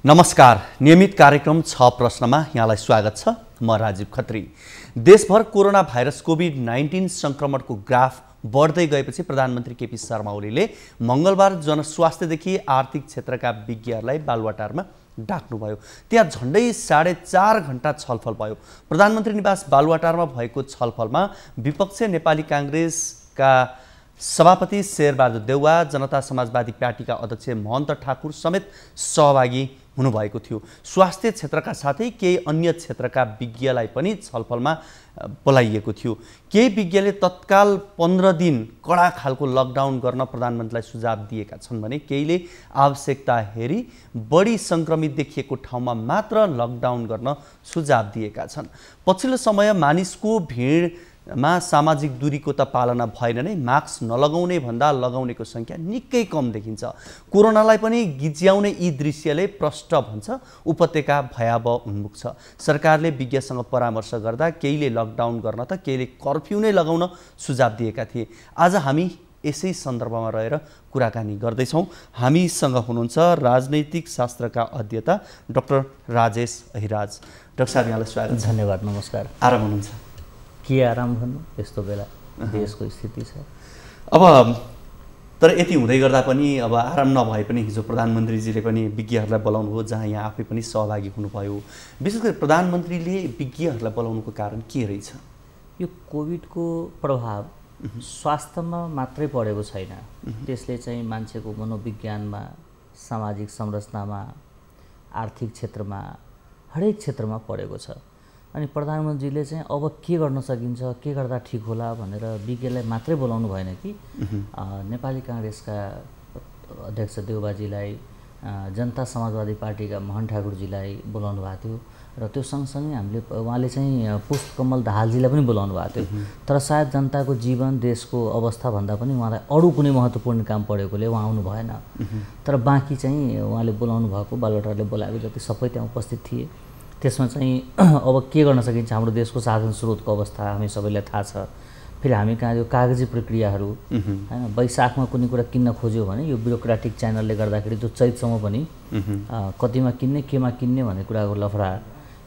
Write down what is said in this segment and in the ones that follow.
नमस्कार। नियमित कार्यक्रम 6 प्रश्नमा यहाँलाई स्वागत छ। म राजीव खत्री। देशभर कोरोना भाइरस कोभिड-19 संक्रमणको ग्राफ बढ्दै गएपछि प्रधानमन्त्री केपी शर्मा ओलीले मंगलबार जनस्वास्थ्यदेखि आर्थिक क्षेत्रका विज्ञहरूलाई बालुवाटारमा डाक्नुभयो। त्यहाँ झण्डै 4.5 घण्टा छलफल भयो। प्रधानमन्त्री निवास बालुवाटारमा भएको छलफलमा विपक्ष नेपाली कांग्रेसका सभापति शेरबहादुर देउवा, जनता समाजवादी पार्टीका अध्यक्ष महन्त ठाकुर समेत सहभागी हुनुभएको थियो। स्वास्थ्य क्षेत्रका साथै केही अन्य क्षेत्रका विज्ञलाई पनि छलफलमा बोलाइएको थियो। केही विज्ञले तत्काल 15 दिन कडा खालको लकडाउन गर्न प्रधानमन्त्रीलाई सुझाव दिएका छन् भने केहीले आवश्यकता हेरी बढी संक्रमित देखिएको ठाउँमा मात्र लकडाउन गर्न सुझाव दिएका छन्। पछिल्लो समय मानिसको भिडमा सामाजिक दूरीको त पालना भएन नै, मास्क नलगाउने भन्दा लगाउनेको संख्या निकै कम देखिन्छ। कोरोनालाई पनि गिज्याउने यी दृश्यले प्रष्ट भन्छ उपत्यका भयावह उन्मुख छ। सरकारले विज्ञसँग परामर्श गर्दा केहीले लकडाउन गर्न त केहीले कर्फ्यू नै लगाउन सुझाव दिएका थिए। आज हामी यसै सन्दर्भमा रहेर कुराकानी गर्दैछौँ। हामीसँग हुनुहुन्छ राजनैतिक शास्त्रका अध्येता डाक्टर राजेश अहिराज। डाक्टर साहब, यहाँलाई स्वागत। धन्यवाद। नमस्कार। आराम हुनुहुन्छ? के आराम भन्नु, यस्तो बेला देशको स्थिति छ। अब तर यति हुँदै गर्दा पनि अब आराम नभए पनि हिजो प्रधानमन्त्रीजीले पनि विज्ञहरूलाई बोलाउनु हो, जहाँ यहाँ आफै पनि सहभागी हुनुभयो। विशेष गरी प्रधानमन्त्रीले विज्ञहरूलाई बोलाउनुको कारण के रहेछ? यो कोभिडको प्रभाव स्वास्थ्यमा मात्रै परेको छैन, त्यसले चाहिँ मान्छेको मनोविज्ञानमा, सामाजिक संरचनामा, आर्थिक क्षेत्रमा, हरेक क्षेत्रमा परेको छ। अनि प्रधानमन्त्रीले चाहिँ अब के गर्न सकिन्छ, के गर्दा ठिक होला भनेर विज्ञलाई मात्रै बोलाउनु भएन कि नेपाली कांग्रेसका अध्यक्ष देउबाजीलाई, जनता समाजवादी पार्टीका महन्त ठाकुरजीलाई बोलाउनु भएको थियो र त्यो सँगसँगै उहाँले चाहिँ पुष्पकमल दाहालजीलाई पनि बोलाउनु भएको थियो। तर सायद जनताको जीवन, देशको अवस्था भन्दा पनि उहाँलाई अरू कुनै महत्त्वपूर्ण काम परेकोले उहाँ आउनु भएन। तर बाँकी चाहिँ उहाँले बोलाउनु भएको, बालुवाटारले बोलाएको जति सबै त्यहाँ उपस्थित थिए। त्यसमा चाहिँ अब के गर्न सकिन्छ, हाम्रो देशको साधन स्रोतको अवस्था हामी सबैलाई थाहा छ। फेरि हामी कहाँ यो कागजी प्रक्रियाहरू हैन, वैशाखमा कुनै कुरा किन्न खोज्यो भने यो ब्युरोक्रेटिक च्यानलले गर्दाखेरि त्यो चैतसम्म पनि कतिमा किन्ने, केमा किन्ने भन्ने कुराको लफडा,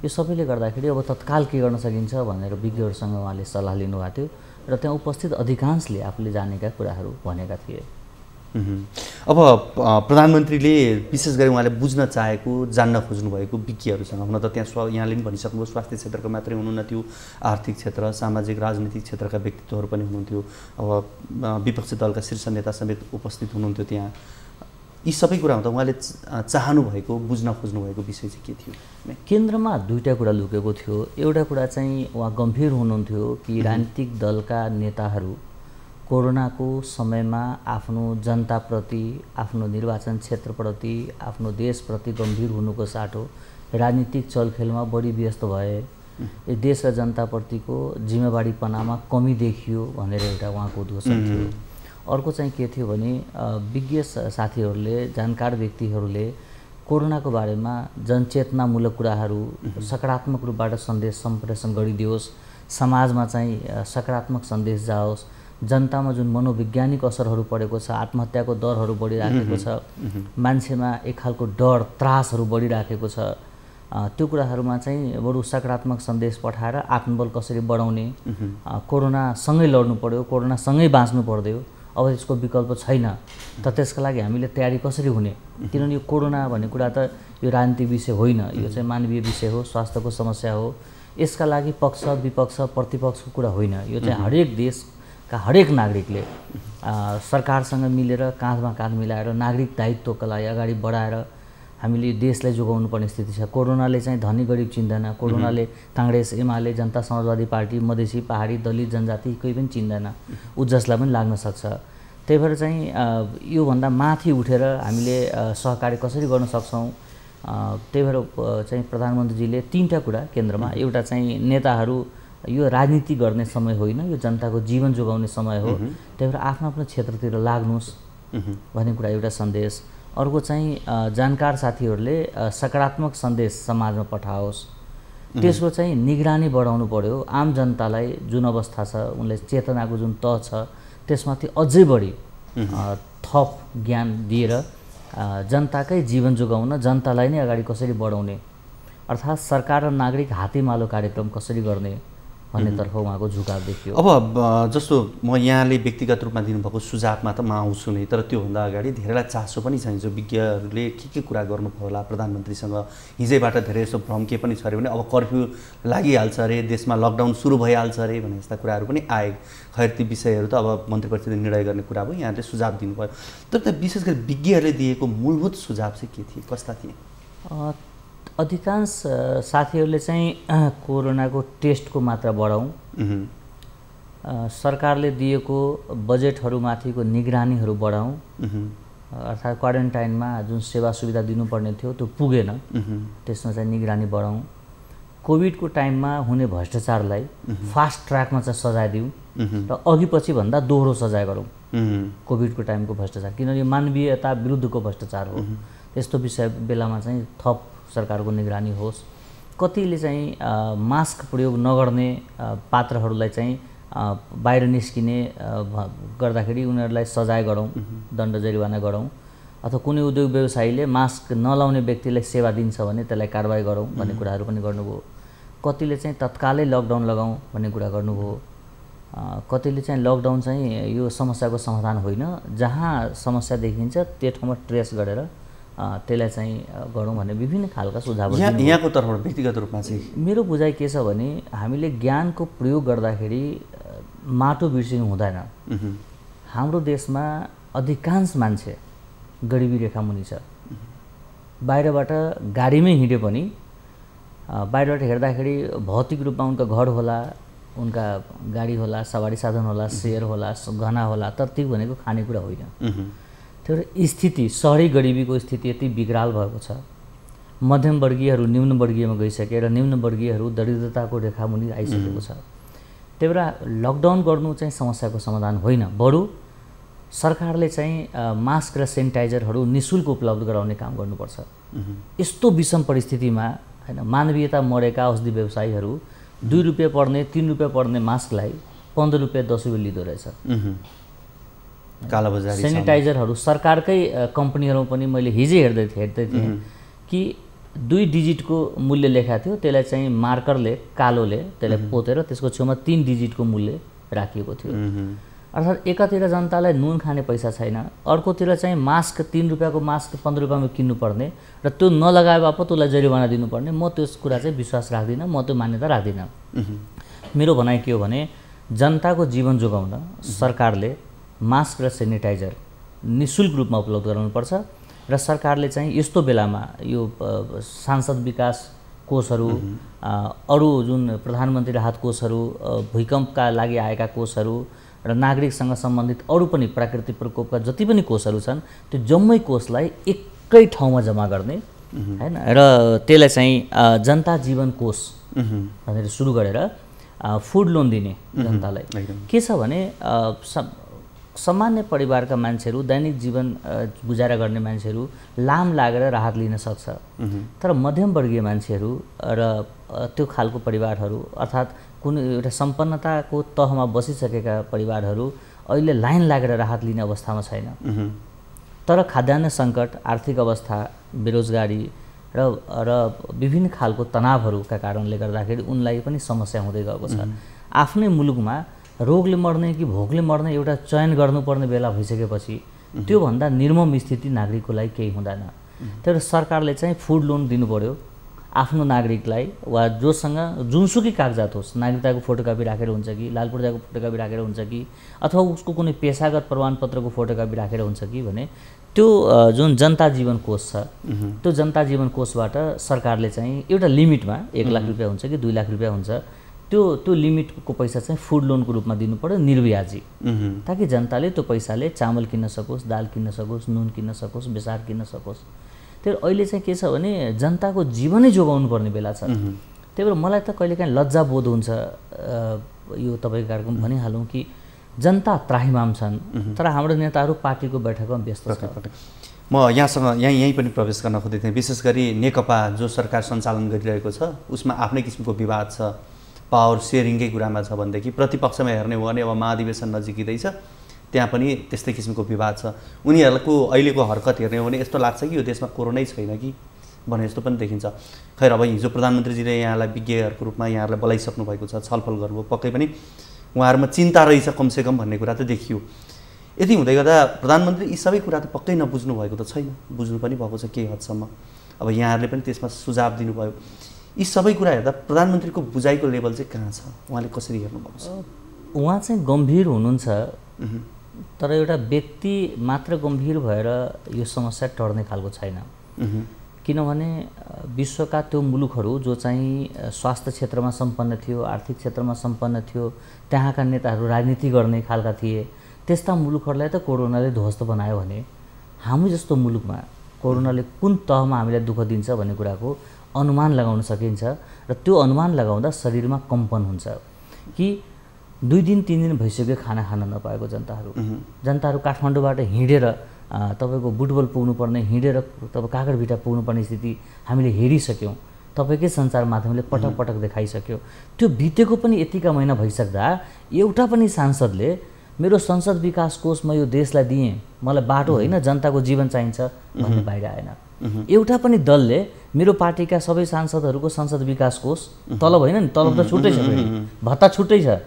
यो सबैले गर्दाखेरि अब तत्काल के गर्न सकिन्छ भनेर विज्ञहरूसँग उहाँले सल्लाह लिनुभएको थियो र त्यहाँ उपस्थित अधिकांशले आफूले जानेका कुराहरू भनेका थिए। अब प्रधानमन्त्रीले विशेष गरी उहाँले बुझ्न चाहेको, जान्न खोज्नुभएको विज्ञहरूसँग, हुन त त्यहाँ यहाँले पनि भनिसक्नुभयो स्वास्थ्य क्षेत्रको मात्रै हुनुहुन्न थियो, आर्थिक क्षेत्र, सामाजिक राजनीतिक क्षेत्रका व्यक्तित्वहरू पनि हुनुहुन्थ्यो। अब विपक्षी दलका शीर्ष नेता समेत उपस्थित हुनुहुन्थ्यो त्यहाँ। यी सबै कुरा हुँदा उहाँले चाहनु भएको, बुझ्न खोज्नुभएको विषय चाहिँ के थियो? केन्द्रमा दुईवटा कुरा लुकेको थियो। एउटा कुरा चाहिँ उहाँ गम्भीर हुनुहुन्थ्यो कि राजनीतिक दलका नेताहरू कोरोनाको समयमा आफ्नो जनताप्रति, आफ्नो निर्वाचन क्षेत्रप्रति, आफ्नो देशप्रति गम्भीर हुनुको साटो राजनीतिक चलखेलमा बढी व्यस्त भए। यो देश र जनताप्रतिको जिम्मेवारीपनामा कमी देखियो भनेर एउटा उहाँको उद्घोषण थियो। अर्को चाहिँ के थियो भने विज्ञ साथीहरूले, जानकार व्यक्तिहरूले कोरोनाको बारेमा जनचेतनामूलक कुराहरू, सकारात्मक रूपबाट सन्देश सम्प्रेषण गरिदियोस्, समाजमा चाहिँ सकारात्मक सन्देश जाओस्, जनतामा जुन मनोवैज्ञानिक असरहरू परेको छ, आत्महत्याको दरहरू बढिराखेको छ, मान्छेमा एक खालको डर, त्रासहरू बढिराखेको छ, त्यो कुराहरूमा चाहिँ बरु सकारात्मक सन्देश पठाएर आत्मबल कसरी बढाउने, कोरोनासँगै लड्नु पर्यो, कोरोनासँगै बाँच्नु पर्यो, अब यसको विकल्प छैन, त त्यसका लागि हामीले तयारी कसरी हुने। किनभने यो कोरोना भन्ने कुरा त यो राजनीतिक विषय होइन, यो चाहिँ मानवीय विषय हो, स्वास्थ्यको समस्या हो। यसका लागि पक्ष विपक्ष प्रतिपक्षको कुरा होइन। यो चाहिँ हरेक देशका हरेक नागरिकले सरकारसँग मिलेर काँधमा काँध मिलाएर नागरिक दायित्वका लागि अगाडि बढाएर हामीले देशलाई जोगाउनु पर्ने स्थिति छ। कोरोनाले चाहिँ धनी गरिब चिन्दैन, कोरोनाले कांग्रेस, एमाले, जनता समाजवादी पार्टी, मधेसी, पहाडी, दलित, जनजाति कोही पनि चिन्दैन, ऊ जसलाई पनि लाग्न सक्छ। त्यही भएर चाहिँ योभन्दा माथि उठेर हामीले सहकार्य कसरी गर्न सक्छौँ, त्यही भएर चाहिँ प्रधानमन्त्रीजीले तीनवटा कुरा केन्द्रमा, एउटा चाहिँ नेताहरू यो राजनीति गर्ने समय होइन, यो जनताको जीवन जोगाउने समय हो, त्यही भएर आफ्नो आफ्नो क्षेत्रतिर लाग्नुहोस् भन्ने कुरा एउटा सन्देश। अर्को चाहिँ जानकार साथीहरूले सकारात्मक सन्देश समाजमा पठाओस्, त्यसको चाहिँ निगरानी बढाउनु पर्यो। आम जनतालाई जुन अवस्था छ, उनलाई चेतनाको जुन तह छ, त्यसमाथि अझै बढी थप ज्ञान दिएर जनताकै जीवन जोगाउन, जनतालाई नै अगाडि कसरी बढाउने, अर्थात् सरकार र नागरिक हातेमालो कार्यक्रम कसरी गर्ने भन्नेतर्फ उहाँको झुकाव देखियो। अब जस्तो म यहाँले व्यक्तिगत रूपमा दिनुभएको सुझावमा त म आउँछु नै, तर त्योभन्दा अगाडि धेरैलाई चासो पनि चाहिन्छ। विज्ञहरूले के कुरा गर्नुभयो होला प्रधानमन्त्रीसँग, हिजैबाट धेरै जस्तो भ्रम के पनि छ अरे भने अब कर्फ्यू लागिहाल्छ अरे, देशमा लकडाउन सुरु भइहाल्छ अरे भन्ने यस्ता कुराहरू पनि आए। खैर ती विषयहरू त अब मन्त्री परिषदले निर्णय गर्ने कुरा भयो, यहाँले सुझाव दिनुभयो। तर त्यहाँ विशेष गरी विज्ञहरूले दिएको मूलभूत सुझाव चाहिँ के थिए, कस्ता थिए? अधिकांश साथीहरूले चाहिँ कोरोनाको टेस्टको मात्रा बढाउँ, सरकारले दिएको बजेटहरूमाथिको निगरानीहरू बढाउँ, अर्थात् क्वारेन्टाइनमा जुन सेवा सुविधा दिनुपर्ने थियो त्यो पुगेन, त्यसमा चाहिँ निगरानी बढाउँ, कोभिडको टाइममा हुने भ्रष्टाचारलाई फास्ट ट्र्याकमा चाहिँ सजाय दिउँ र अघि पछि भन्दा दोहोरो सजाय गरौँ कोभिडको टाइमको भ्रष्टाचार, किनभने मानवीयता विरुद्धको भ्रष्टाचार हो। त्यस्तो विषय बेलामा चाहिँ थप सरकारको निगरानी होस्। कतिले चाहिँ मास्क प्रयोग नगर्ने पात्रहरूलाई चाहिँ बाहिर निस्किने गर्दाखेरि उनीहरूलाई सजाय गरौँ, दण्ड जरिवाना गरौँ, अथवा कुनै उद्योग व्यवसायीले मास्क नलाउने व्यक्तिलाई सेवा दिन्छ भने त्यसलाई कारबाही गरौँ भन्ने कुराहरू पनि गर्नुभयो। कतिले चाहिँ तत्कालै लकडाउन लगाउँ भन्ने कुरा गर्नुभयो। कतिले चाहिँ लकडाउन चाहिँ यो समस्याको समाधान होइन, जहाँ समस्या देखिन्छ त्यो ठाउँमा ट्रेस गरेर त्यसलाई चाहिँ गरौँ भन्ने विभिन्न खालका सुझावहरू। यहाँको तर्फबाट व्यक्तिगत रूपमा चाहिँ मेरो बुझाइ के छ भने हामीले ज्ञानको प्रयोग गर्दाखेरि माटो बिर्सिनु हुँदैन। हाम्रो देशमा अधिकांश मान्छे गरिबी रेखा मुनि छ। बाहिरबाट गाडीमै हिँडे पनि बाहिरबाट हेर्दाखेरि भौतिक रूपमा उनका घर होला, उनका गाडी होला, सवारी साधन होला, शेयर होला, गहना होला, तर ती भनेको खानेकुरा होइन। त्यो स्थिति, सहरी गरिबीको स्थिति यति विकराल भएको छ। मध्यमवर्गीयहरू निम्नवर्गीयमा गइसके र निम्नवर्गीयहरू दरिद्रताको रेखामुनि आइसकेको छ। त्यही भएर लकडाउन गर्नु चाहिँ समस्याको समाधान होइन, बरु सरकारले चाहिँ मास्क र सेनिटाइजरहरू निःशुल्क उपलब्ध गराउने काम गर्नुपर्छ। यस्तो विषम परिस्थितिमा हैन, मानवीयता मरेका औषधि व्यवसायीहरू 2 रुपियाँ पर्ने 3 रुपियाँ पर्ने मास्कलाई 15 रुपियाँ 10 रुपियाँ लिँदो रहेछ। कालाबजारी सेनिटाइजरहरू सरकारकै कम्पनीहरूमा पनि मैले हिजै हेर्दै थिएँ कि 2 डिजिटको मूल्य लेखा थियो, त्यसलाई चाहिँ मार्करले कालोले त्यसलाई पोतेर त्यसको छेउमा 3 डिजिटको मूल्य राखिएको थियो। अर्थात् एकातिर जनतालाई नुन खाने पैसा छैन, अर्कोतिर चाहिँ मास्क 3 रुपियाँको मास्क 15 रुपियाँमा किन्नुपर्ने र त्यो नलगाए बापत उसलाई जरिवाना दिनुपर्ने। म त्यस कुरा चाहिँ विश्वास राख्दिनँ, म त्यो मान्यता राख्दिनँ। मेरो भनाइ के हो भने जनताको जीवन जोगाउन सरकारले मास्क र सेनिटाइजर निःशुल्क रूपमा उपलब्ध गराउनुपर्छ र सरकारले चाहिँ यस्तो बेलामा यो सांसद विकास कोषहरू, अरू जुन प्रधानमन्त्री राहत कोषहरू, भूकम्पका लागि आएका कोषहरू र नागरिकसँग सम्बन्धित अरू पनि प्राकृतिक प्रकोपका जति पनि कोषहरू छन् त्यो जम्मै कोषलाई एकै ठाउँमा जम्मा गर्ने हैन, र त्यसलाई चाहिँ जनता जीवन कोष भनेर सुरु गरेर फुड लोन दिने जनतालाई। के छ भने सामान्य परिवारका मान्छेहरू, दैनिक जीवन गुजारा गर्ने मान्छेहरू लाम लागेर राहत लिन सक्छ, तर मध्यमवर्गीय मान्छेहरू र त्यो खालको परिवारहरू अर्थात् कुनै एउटा सम्पन्नताको तहमा बसिसकेका परिवारहरू अहिले लाइन लागेर राहत लिने अवस्थामा छैन। तर खाद्यान्न सङ्कट, आर्थिक अवस्था, बेरोजगारी र विभिन्न खालको तनावहरूका कारणले गर्दाखेरि उनलाई पनि समस्या हुँदै गएको छ। आफ्नै मुलुकमा रोगले मर्ने कि भोकले मर्ने एउटा चयन गर्नुपर्ने बेला भइसकेपछि त्योभन्दा निर्मम स्थिति नागरिकको लागि केही हुँदैन। तर सरकारले चाहिँ फुड लोन दिनु पर्यो आफ्नो नागरिकलाई, वा जोसँग जुनसुकै कागजात होस्, नागरिकताको फोटोकपी राखेर हुन्छ कि, लाल पूर्जाको फोटोकपी राखेर हुन्छ कि, अथवा उसको कुनै पेसागत प्रमाणपत्रको फोटोकपी राखेर हुन्छ कि भने त्यो जुन जनता जीवन कोष छ त्यो जनता जीवन कोषबाट सरकारले चाहिँ एउटा लिमिटमा 1 लाख रुपियाँ हुन्छ कि 2 लाख रुपियाँ हुन्छ, त्यो लिमिटको पैसा चाहिँ फुड लोनको रूपमा दिनु पर्यो निर्व्याजी, ताकि जनताले त्यो पैसाले चामल किन्न सकोस्, दाल किन्न सकोस्, नुन किन्न सकोस्, बेसार किन्न सकोस्। त्यो अहिले चाहिँ के छ भने जनताको जीवनै जोगाउनु पर्ने बेला छ। त्यही भएर मलाई त कहिलेकाहीँ लज्जा बोध हुन्छ, यो तपाईँको कार्यक्रम भनिहालौँ कि जनता त्राहिमाम छन् तर हाम्रो नेताहरू पार्टीको बैठकमा व्यस्त छ। म यहीँ पनि प्रवेश गर्न खोज्दै थिएँ। विशेष गरी नेकपा जो सरकार सञ्चालन गरिरहेको छ उसमा आफ्नै किसिमको विवाद छ, पावर सेयरिङकै कुरामा छ भनेदेखि प्रतिपक्षमा हेर्ने हो भने अब महाधिवेशन नजिकिँदैछ, त्यहाँ पनि त्यस्तै किसिमको विवाद छ। उनीहरूको अहिलेको हरकत हेर्ने हो भने यस्तो लाग्छ कि यो देशमा कोरोनै छैन कि भने जस्तो पनि देखिन्छ। खैर अब हिजो प्रधानमन्त्रीजीले यहाँलाई विज्ञहरूको रूपमा यहाँहरूलाई बोलाइसक्नु भएको छ, छलफल गर्नुभयो, पक्कै पनि उहाँहरूमा चिन्ता रहेछ कमसेकम भन्ने कुरा त देखियो। यति हुँदै गर्दा प्रधानमन्त्री यी सबै कुरा त पक्कै नबुझ्नु भएको त छैन, बुझ्नु पनि भएको छ केही हदसम्म। अब यहाँहरूले पनि त्यसमा सुझाव दिनुभयो। यी सबै कुरा हेर्दा प्रधानमन्त्रीको बुझाइको लेभल चाहिँ कहाँ छ, उहाँले कसरी हेर्नुभएको छ? उहाँ चाहिँ गम्भीर हुनुहुन्छ, तर एउटा व्यक्ति मात्र गम्भीर भएर यो समस्या टर्ने खालको छैन। किनभने विश्वका त्यो मुलुकहरू जो चाहिँ स्वास्थ्य क्षेत्रमा सम्पन्न थियो, आर्थिक क्षेत्रमा सम्पन्न थियो, त्यहाँका नेताहरू राजनीति गर्ने खालका थिए, त्यस्ता मुलुकहरूलाई त कोरोनाले ध्वस्त बनायो भने हामी जस्तो मुलुकमा कोरोनाले कुन तहमा हामीलाई दुःख दिन्छ भन्ने कुराको अनुमान लगाउन सकिन्छ। र त्यो अनुमान लगाउँदा शरीरमा कम्पन हुन्छ कि 2 दिन 3 दिन भइसक्यो खाना खान नपाएको जनताहरू काठमाडौँबाट हिँडेर तपाईको बुटबल पुग्नुपर्ने, हिँडेर तपाईँ काकरभिटा पुग्नुपर्ने स्थिति हामीले हेरिसक्यौँ। तपाईँकै सञ्चार माध्यमले पटक पटक देखाइसक्यो। त्यो बितेको पनि यतिका महिना भइसक्दा एउटा पनि सांसदले मेरो संसद विकास कोष म यो देशलाई दिएँ, मलाई बाटो होइन जनताको जीवन चाहिन्छ भन्ने बाहिर आएन। एउटा पनि दलले मेरो पार्टीका सबै सांसदहरूको संसद विकास कोष तलब होइन नि, तलब त छुट्टै छ, भत्ता छुट्टै छ,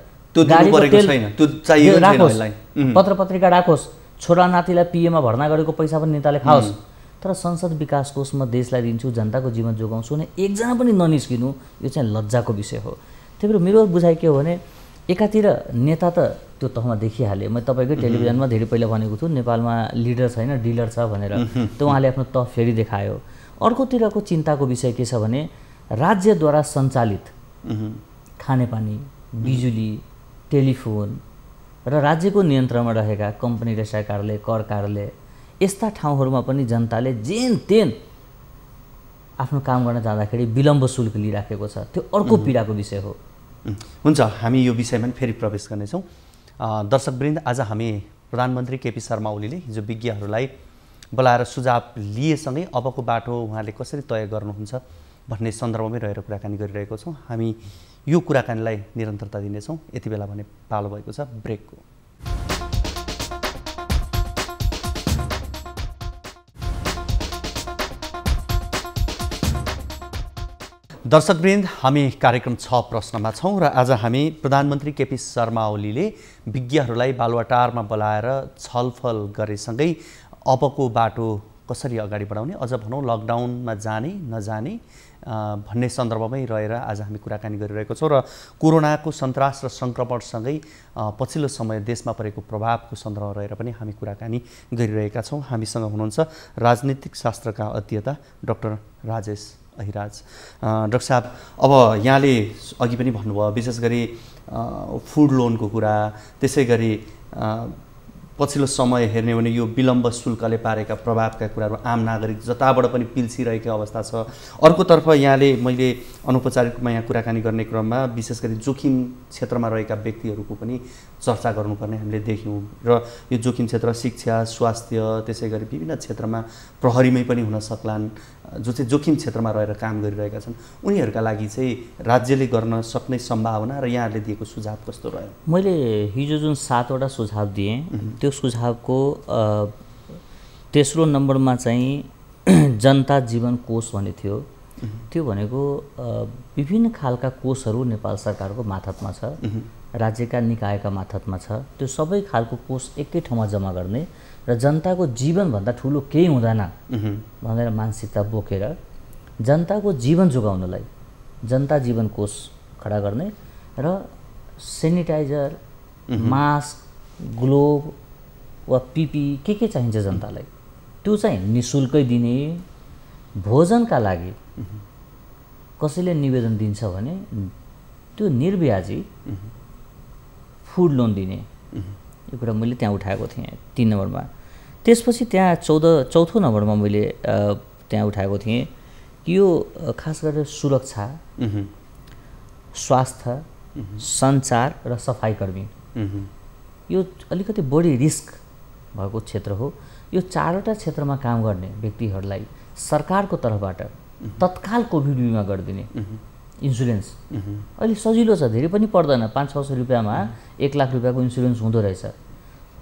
पत्र पत्रिका राखोस्, छोरा नातिलाई पिएमा भर्ना गरेको पैसा पनि नेताले खाओस्, तर संसद विकास कोषमा देशलाई दिन्छु, जनताको जीवन जोगाउँछु भने एकजना पनि ननिस्किनु, यो चाहिँ लज्जाको विषय हो। त्यही भएर मेरो बुझाइ के हो भने एकातिर नेता त त्यो तहमा देखिहाल्यो, म तपाईँकै टेलिभिजनमा धेरै पहिला भनेको छु नेपालमा लिडर छैन डिलर छ भनेर, त उहाँले आफ्नो तह फेरि देखायो। अर्कोतिरको चिन्ताको विषय के छ भने राज्यद्वारा सञ्चालित खानेपानी, बिजुली, टेलिफोन र राज्यको नियन्त्रणमा रहेका कम्पनी व्यवसाय कार्यालय, कर कार्यालय, यस्ता ठाउँहरूमा पनि जनताले जेन तेन आफ्नो काम गर्न जाँदाखेरि विलम्ब शुल्क लिइराखेको छ। त्यो अर्को पीडाको विषय हो। हुन्छ, हामी यो विषयमा फेरि प्रवेश गर्नेछौँ। दर्शकवृन्द, आज हामी प्रधानमन्त्री केपी शर्मा ओलीले हिजो विज्ञहरूलाई बोलाएर सुझाव लिएसँगै अबको बाटो उहाँले कसरी तय गर्नुहुन्छ भन्ने सन्दर्भमै रहेर कुराकानी गरिरहेको छौँ। हामी यो कुराकानीलाई निरन्तरता दिनेछौँ। यति बेला भने पालो भएको छ ब्रेकको। दर्शकवृन्द, हामी कार्यक्रम 6 प्रश्नमा छौँ र आज हामी प्रधानमन्त्री केपी शर्मा ओलीले विज्ञहरूलाई बालुवाटारमा बोलाएर छलफल गरेसँगै अबको बाटो कसरी अगाडि बढाउने, अझ भनौँ लकडाउनमा जाने नजाने भन्ने सन्दर्भमै रहेर आज हामी कुराकानी गरिरहेको छौँ र कोरोनाको सन्तास र सङ्क्रमणसँगै पछिल्लो समय देशमा परेको प्रभावको सन्दर्भमा रहेर पनि हामी कुराकानी गरिरहेका छौँ। हामीसँग हुनुहुन्छ राजनीतिक शास्त्रका अध्येता डाक्टर राजेश अहिराज। डाक्टर साहब, अब यहाँले अघि पनि भन्नुभयो विशेष गरी फुड लोनको कुरा, त्यसै गरी पछिल्लो समय हेर्ने हो भने यो विलम्ब शुल्कले पारेका प्रभावका कुराहरू आम नागरिक जताबाट पनि पिल्सिरहेको अवस्था छ। अर्कोतर्फ यहाँले मैले अनौपचारिक रूपमा यहाँ कुराकानी गर्ने क्रममा विशेष गरी जोखिम क्षेत्रमा रहेका व्यक्तिहरूको पनि चर्चा गर्नुपर्ने हामीले देख्यौँ र यो जोखिम क्षेत्र शिक्षा, स्वास्थ्य, त्यसै गरी विभिन्न क्षेत्रमा प्रहरीमै पनि हुन सक्लान्, जो चाहिँ जोखिम क्षेत्रमा रहेर काम गरिरहेका छन्, उनीहरूका लागि चाहिँ राज्यले गर्न सक्ने सम्भावना र यहाँहरूले दिएको सुझाव कस्तो रह्यो? मैले हिजो जुन 7 वटा सुझाव दिएँ, त्यो सुझावको तेस्रो नम्बरमा चाहिँ जनता जीवन कोष भन्ने थियो। त्यो भनेको विभिन्न खालका कोषहरू नेपाल सरकारको मातहतमा छ, राज्यका निकायका मातहतमा छ। त्यो सबै खालको कोष एकै ठाउँमा जम्मा गर्ने र जनताको जीवनभन्दा ठुलो केही हुँदैन भनेर मानसिकता बोकेर जनताको जीवन जोगाउनलाई जनता जीवन कोष खडा गर्ने र सेनिटाइजर, मास्क, ग्लोभ वा पिपी के चाहिन्छ जनतालाई त्यो चाहिँ निःशुल्कै दिने। भोजनका लागि कसैले निवेदन दिन्छ भने त्यो निर्ब्याजी फुड लोन दिने, यो कुरा मैले त्यहाँ उठाएको थिएँ 3 नम्बरमा। त्यसपछि त्यहाँ चौथो नम्बरमा मैले त्यहाँ उठाएको थिएँ कि यो खास गरेर सुरक्षा, स्वास्थ्य, सञ्चार र सफाइकर्मी, यो अलिकति बढी रिस्क भएको क्षेत्र हो। यो 4वटा क्षेत्रमा काम गर्ने व्यक्तिहरूलाई सरकारको तर्फबाट तत्काल कोभिड बिमा गरिदिने इन्सुरेन्स। अहिले सजिलो छ, धेरै पनि पर्दैन, 500-600 रुपियाँमा 1 लाख रुपियाँको इन्सुरेन्स हुँदो रहेछ।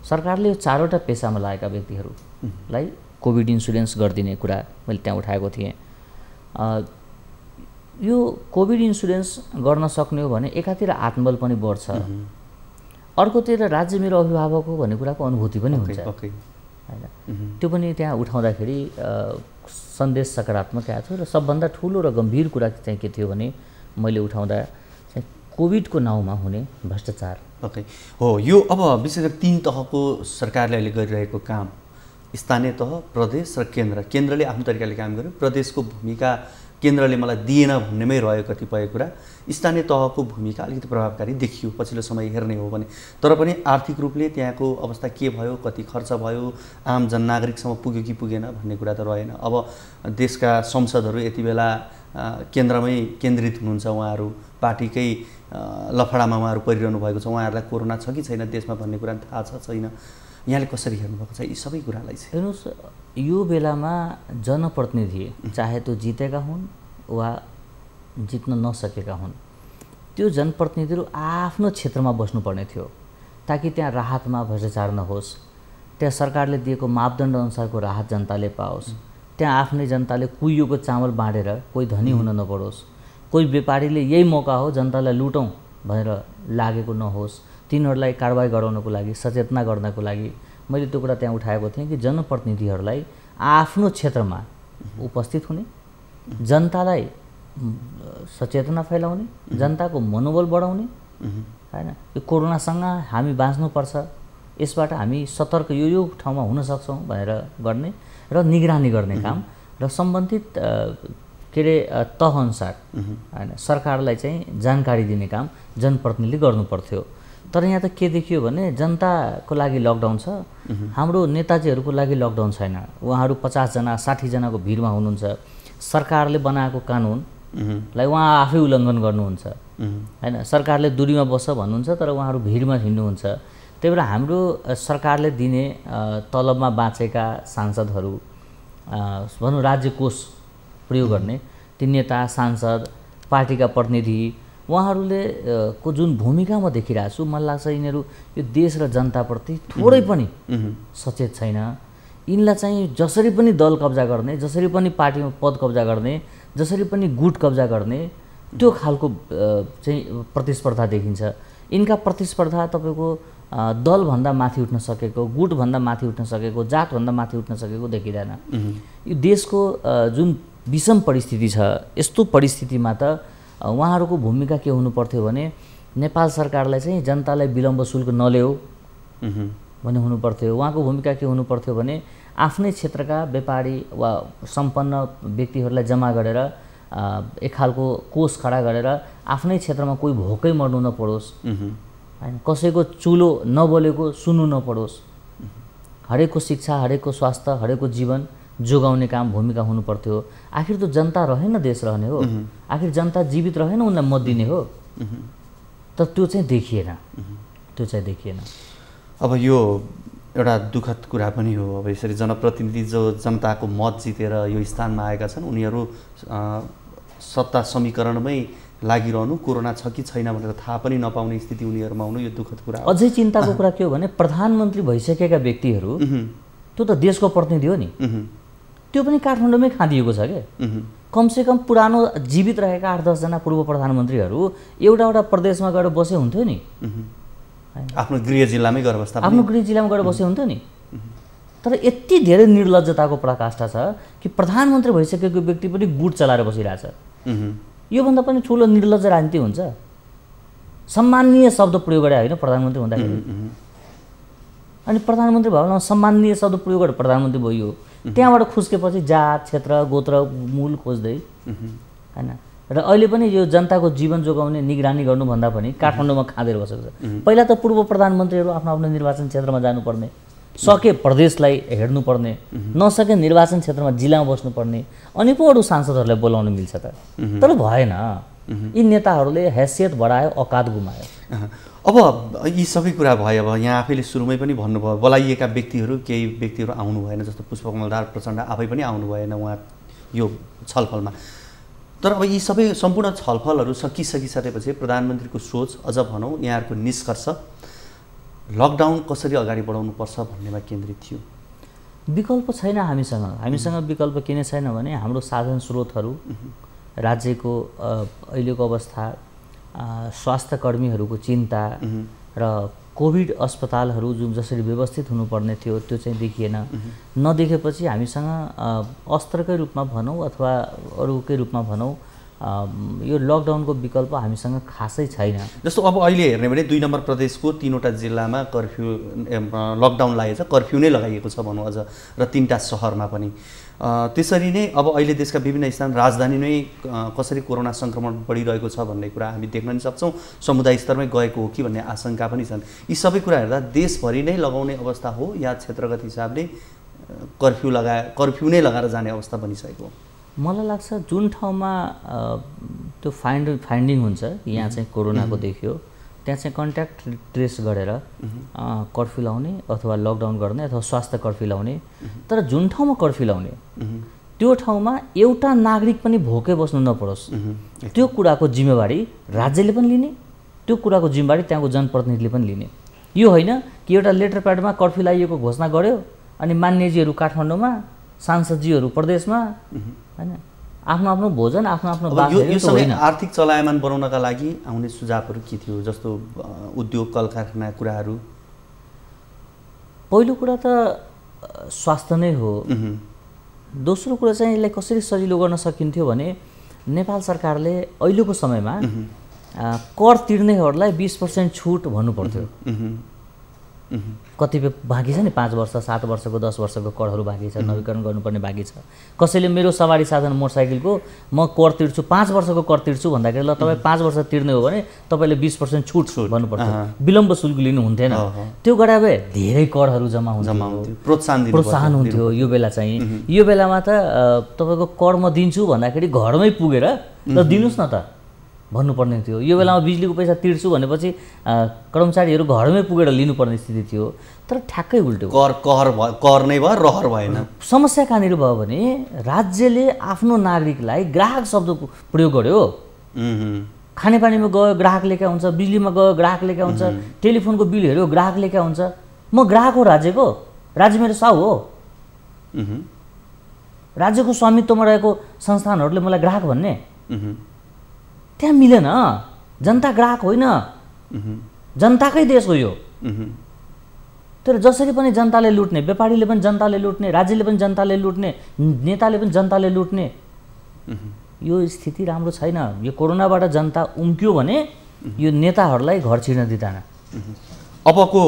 सरकारले यो 4वटा पेसामा लागेका व्यक्तिहरूलाई कोभिड इन्सुरेन्स गरिदिने कुरा मैले त्यहाँ उठाएको थिएँ। यो कोभिड इन्सुरेन्स गर्न सक्ने हो भने एकातिर आत्मबल पनि बढ्छ, अर्कोतिर राज्य मेरो अभिभावक हो भन्ने कुराको अनुभूति पनि हुन्छ हैन। त्यो पनि त्यहाँ उठाउँदाखेरि सन्देश सकारात्मक आएको थियो। र सबभन्दा ठुलो र गम्भीर कुरा चाहिँ के थियो भने मैले उठाउँदा चाहिँ कोभिडको नाउँमा हुने भ्रष्टाचार। हो, यो अब विशेष गरी 3 तहको सरकारले अहिले गरिरहेको काम, स्थानीय तह, प्रदेश र केन्द्र। केन्द्रले आफ्नो तरिकाले काम गर्यो, प्रदेशको भूमिका केन्द्रले मलाई दिएन भन्नेमै रह्यो कतिपय कुरा। स्थानीय तहको भूमिका अलिकति प्रभावकारी देखियो पछिल्लो समय हेर्ने हो भने। तर पनि आर्थिक रूपले त्यहाँको अवस्था के भयो, कति खर्च भयो, आम जननागरिकसम्म पुग्यो कि पुगेन भन्ने कुरा त रहेन। अब देशका संसदहरू यति बेला केन्द्रमै केन्द्रित हुनुहुन्छ, उहाँहरू पार्टीकै लफडामा उहाँहरू परिरहनु भएको छ। उहाँहरूलाई कोरोना छ कि छैन देशमा भन्ने कुरा थाहा छ छैन, यहाँले कसरी हेर्नुभएको छ यी सबै कुरालाई चाहिँ? हेर्नुहोस्, यो बेलामा जनप्रतिनिधि चाहे त्यो जितेका हुन् वा जित्न नसकेका हुन्, त्यो जनप्रतिनिधिहरू आफ्नो क्षेत्रमा बस्नुपर्ने थियो ताकि त्यहाँ राहतमा भ्रष्टाचार नहोस्, त्यहाँ सरकारले दिएको मापदण्ड अनुसारको राहत जनताले पाओस्, त्यहाँ आफ्नै जनताले कुहिएको चामल बाँडेर कोही धनी हुन नपरोस्, कोही व्यापारीले यही मौका हो जनतालाई लुटौँ भनेर लागेको नहोस्। तिनीहरूलाई कारबाही गराउनको लागि, सचेतना गर्नको लागि मैले त्यो कुरा त्यहाँ उठाएको थिएँ कि जनप्रतिनिधिहरूलाई आफ्नो क्षेत्रमा उपस्थित हुने, जनतालाई सचेतना फैलाउने, जनताको मनोबल बढाउने हैन। यो कोरोनासँग हामी बाँच्नुपर्छ, यसबाट हामी सतर्क यो ठाउँमा हुन सक्छौँ भनेर गर्ने र निगरानी गर्ने काम र सम्बन्धित के अरे तहअनुसार हैन सरकारलाई चाहिँ जानकारी दिने काम जनप्रतिनिधिले गर्नुपर्थ्यो। तर यहाँ त के देखियो भने जनताको लागि लकडाउन छ, हाम्रो नेताजीहरूको लागि लकडाउन छैन। उहाँहरू 50 जना 60 जनाको भिडमा हुनुहुन्छ, सरकारले बनाएको कानुनलाई उहाँ आफै उल्लङ्घन गर्नुहुन्छ हैन। सरकारले दूरीमा बस्छ भन्नुहुन्छ तर उहाँहरू भिडमा हिँड्नुहुन्छ। त्यही भएर हाम्रो सरकारले दिने तलबमा बाँचेका सांसदहरू भनौँ राज्य कोष प्रयोग गर्ने ती नेता सांसद पार्टीका प्रतिनिधि उहाँहरूले को जुन भूमिका म देखिरहेको छु, मलाई लाग्छ यिनीहरू यो देश र जनताप्रति थोरै पनि सचेत छैन। यिनलाई चाहिँ जसरी पनि दल कब्जा गर्ने, जसरी पनि पार्टीमा पद कब्जा गर्ने, जसरी पनि गुट कब्जा गर्ने त्यो खालको चाहिँ प्रतिस्पर्धा देखिन्छ। यिनका प्रतिस्पर्धा तपाईँको दलभन्दा माथि उठ्न सकेको, गुटभन्दा माथि उठ्न सकेको, जातभन्दा माथि उठ्न सकेको देखिँदैन। यो देशको जुन विषम परिस्थिति छ, यस्तो परिस्थितिमा त उहाँहरूको भूमिका के हुनुपर्थ्यो भने नेपाल सरकारलाई चाहिँ जनतालाई विलम्ब शुल्क नल्याऊ भन्ने हुनुपर्थ्यो। उहाँको भूमिका के हुनुपर्थ्यो भने आफ्नै क्षेत्रका व्यापारी वा सम्पन्न व्यक्तिहरूलाई जम्मा गरेर एक खालको कोष खडा गरेर आफ्नै क्षेत्रमा कोही भोकै मर्नु नपरोस् हैन, कसैको चुलो नबलेको सुन्नु नपरोस्, हरेकको शिक्षा, हरेकको स्वास्थ्य, हरेकको जीवन जोगाउने काम भूमिका हुनुपर्थ्यो। आखिर त जनता रहेन देश रहने हो, आखिर जनता जीवित रहेन उनलाई मत दिने हो। तर त्यो चाहिँ देखिएन, त्यो चाहिँ देखिएन। अब यो एउटा दुःखद कुरा पनि हो। अब यसरी जनप्रतिनिधि जो जनताको मत जितेर यो स्थानमा आएका छन् उनीहरू सत्ता समीकरणमै लागिरहनु, कोरोना छ कि छैन भनेर थाहा पनि नपाउने स्थिति उनीहरूमा हुनु, यो दुःखद कुरा हो। अझै चिन्ताको कुरा के हो भने प्रधानमन्त्री भइसकेका व्यक्तिहरू त्यो त देशको प्रतिनिधि हो नि, त्यो पनि काठमाडौँमै खाँदिएको छ क्या। कमसेकम पुरानो जीवित रहेका 8-10 जना पूर्व प्रधानमन्त्रीहरू एउटा प्रदेशमा गएर बसे हुन्थ्यो नि, आफ्नो गृह जिल्लामै गएर बस्दा, आफ्नो गृह जिल्लामा गएर बसे हुन्थ्यो नि। तर यति धेरै निर्लज्जताको पराकाष्ठा छ कि प्रधानमन्त्री भइसकेको व्यक्ति पनि गुट चलाएर बसिरहेछ। योभन्दा पनि ठुलो निर्लज्ज राजनीति हुन्छ? सम्माननीय शब्द प्रयोग गरे होइन प्रधानमन्त्री हुँदाखेरि, अनि प्रधानमन्त्री भयो सम्माननीय शब्द प्रयोग गरेर प्रधानमन्त्री भयो, त्यहाँबाट खुस्केपछि जात क्षेत्र गोत्र मूल खोज्दै हैन। र अहिले पनि यो जनताको जीवन जोगाउने निगरानी गर्नुभन्दा पनि काठमाडौँमा खाँदेर बसेको छ। पहिला त पूर्व प्रधानमन्त्रीहरू आफ्नो आफ्नो निर्वाचन क्षेत्रमा जानुपर्ने, सके प्रदेशलाई हेर्नुपर्ने, नसके निर्वाचन क्षेत्रमा जिल्लामा बस्नुपर्ने, अनि पो अरू सांसदहरूलाई बोलाउन मिल्छ त। तर भएन, यी नेताहरूले हैसियत बढायो, औकात गुमायो। अब यी सबै कुरा भयो। अब यहाँ आफैले सुरुमै पनि भन्नुभयो बोलाइएका व्यक्तिहरू, केही व्यक्तिहरू आउनु भएन, जस्तो पुष्पकमल दाहाल प्रचण्ड आफै पनि आउनु भएन उहाँ यो छलफलमा। तर अब यी सबै सम्पूर्ण छलफलहरू सकिसकेपछि प्रधानमन्त्रीको सोच, अझ भनौँ यहाँहरूको निष्कर्ष लकडाउन कसरी अगाडि बढाउनुपर्छ भन्नेमा केन्द्रित थियो। विकल्प छैन हामीसँग विकल्प किन छैन भने हाम्रो साधन स्रोतहरू, राज्यको अहिलेको अवस्था, स्वास्थ्य कर्मीहरूको चिन्ता र कोभिड अस्पतालहरू जुन जसरी व्यवस्थित हुनुपर्ने थियो त्यो चाहिँ देखिएन। नदेखेपछि हामीसँग अस्त्रकै रूपमा भनौँ अथवा अरूकै रूपमा भनौँ यो लकडाउनको विकल्प हामीसँग खासै छैन। जस्तो अब अहिले हेर्ने भने 2 नम्बर प्रदेशको 3वटा जिल्लामा कर्फ्यू लकडाउन लागेको छ, कर्फ्यू नै लगाइएको छ भनौँ अझ, र 3टा सहरमा पनि। त्यसरी नै अब अहिले देशका विभिन्न स्थान राजधानी नै कसरी कोरोना सङ्क्रमण बढिरहेको छ भन्ने कुरा हामी देख्न नि सक्छौँ। समुदाय स्तरमै गएको हो कि भन्ने आशंका पनि छन्। यी सबै कुरा हेर्दा देशभरि नै लगाउने अवस्था हो या क्षेत्रगत हिसाबले कर्फ्यू नै लगाएर जाने अवस्था बनिसकेको हो? मलाई लाग्छ जुन ठाउँमा त्यो फाइन्डिङ हुन्छ यहाँ चाहिँ कोरोनाको देखियो त्यहाँ चाहिँ कन्ट्याक्ट ट्रेस गरेर कर्फ्यू लाउने अथवा लकडाउन गर्ने अथवा स्वास्थ्य कर्फ्यू लाउने। तर जुन ठाउँमा कर्फ्यू लाउने त्यो ठाउँमा एउटा नागरिक पनि भोकै बस्नु नपरोस्, त्यो कुराको जिम्मेवारी राज्यले पनि लिने, त्यो कुराको जिम्मेवारी त्यहाँको जनप्रतिनिधिले पनि लिने। यो होइन कि एउटा लेटर प्याडमा कर्फ्यू लगाइएको घोषणा गर्यो अनि मान्यजीहरू काठमाडौँमा, सांसदजीहरू प्रदेशमा, हैन, आफ्नो आफ्नो भोजन आफ्नो आफ्नो यो समय आर्थिक चलायमान बनाउनका लागि आउने सुझावहरू के थियो? जस्तो उद्योग कल कारखाना कुराहरू। पहिलो कुरा त स्वास्थ्य नै हो। दोस्रो कुरा चाहिँ यसलाई कसरी सजिलो गर्न सकिन्थ्यो भने नेपाल सरकारले अहिलेको समयमा कर तिर्नेहरूलाई 20% छुट भन्नुपर्थ्यो। कतिपय बाँकी छ नि 5 वर्ष 7 वर्षको 10 वर्षको करहरू बाँकी छ, नवीकरण गर्नुपर्ने बाँकी छ। कसैले मेरो सवारी साधन मोटरसाइकलको म कर तिर्छु 5 वर्षको कर तिर्छु भन्दाखेरि ल तपाईँ 5 वर्ष तिर्ने हो भने तपाईँले 20% छुट भन्नुपर्छ, विलम्ब शुल्क लिनु हुन्थेन। त्यो गरे भए धेरै करहरू जम्मा हुन्थ्यो, प्रोत्साहन हुन्थ्यो। यो बेला चाहिँ यो बेलामा त तपाईँको कर म दिन्छु भन्दाखेरि घरमै पुगेर ल दिनुहोस् न त भन्नुपर्ने थियो। यो बेलामा बिजुलीको पैसा तिर्छु भनेपछि कर्मचारीहरू घरमै पुगेर लिनुपर्ने स्थिति थियो। तर ठ्याक्कै उल्टो कर नै भयो, रहर भएन। समस्या कहाँनिर भयो भने राज्यले आफ्नो नागरिकलाई ग्राहक शब्द प्रयोग गर्यो। खानेपानीमा गयो ग्राहक लेखा हुन्छ, बिजुलीमा गयो ग्राहक लेखा हुन्छ, टेलिफोनको बिल हेऱ्यो ग्राहक लेखा हुन्छ। म ग्राहक हो राज्यको, राज्य मेरो साउ हो। राज्यको स्वामित्वमा रहेको संस्थानहरूले मलाई ग्राहक भन्ने त्यहाँ मिलेन। जनता ग्राहक होइन, जनताकै देश हो यो। तर जसरी पनि जनताले लुट्ने, व्यापारीले पनि जनताले लुट्ने, राज्यले पनि जनताले लुट्ने, नेताले पनि जनताले लुट्ने, यो स्थिति राम्रो छैन। यो कोरोनाबाट जनता उम्क्यो भने यो नेताहरूलाई घर छिर्न दिँदैन। अबको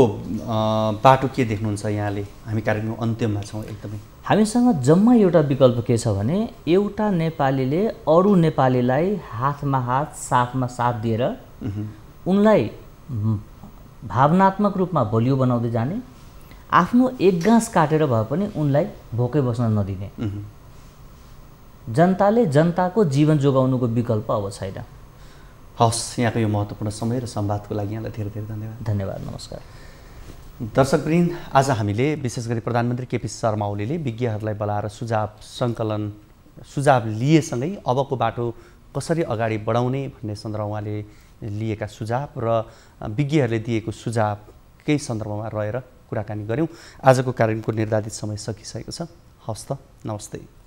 बाटो के देख्नुहुन्छ यहाँले? हामी कार्यक्रमको अन्त्यमा छौँ एकदमै। हामीसँग जम्मा एउटा विकल्प के छ भने एउटा नेपालीले अरू नेपालीलाई हातमा हात साथमा साथ दिएर उनलाई भावनात्मक रूपमा बलियो बनाउँदै जाने, आफ्नो एक गाँस काटेर भए पनि उनलाई भोकै बस्न नदिने। जनताले जनताको जीवन जोगाउनुको विकल्प अब छैन। हस्, यहाँको यो महत्त्वपूर्ण समय र संवादको लागि यहाँलाई धेरै धेरै धन्यवाद। धन्यवाद, नमस्कार। दर्शकवृन्द, आज हामीले विशेष गरी प्रधानमन्त्री केपी शर्मा ओलीले विज्ञहरूलाई बोलाएर सुझाव लिएसँगै अबको बाटो कसरी अगाडि बढाउने भन्ने सन्दर्भमा उहाँले लिएका सुझाव र विज्ञहरूले दिएको सुझावकै सन्दर्भमा रहेर कुराकानी गऱ्यौँ। आजको कार्यक्रमको निर्धारित समय सकिसकेको छ। हवस् त, नमस्ते।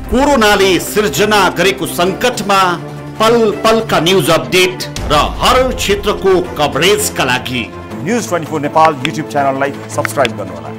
कोरोनाले सिर्जना गरेको सङ्कटमा पल पलका न्युज अपडेट र हर क्षेत्रको कभरेजका लागि न्युज 24 नेपाल युट्युब च्यानललाई सब्स्क्राइब गर्नुहोला।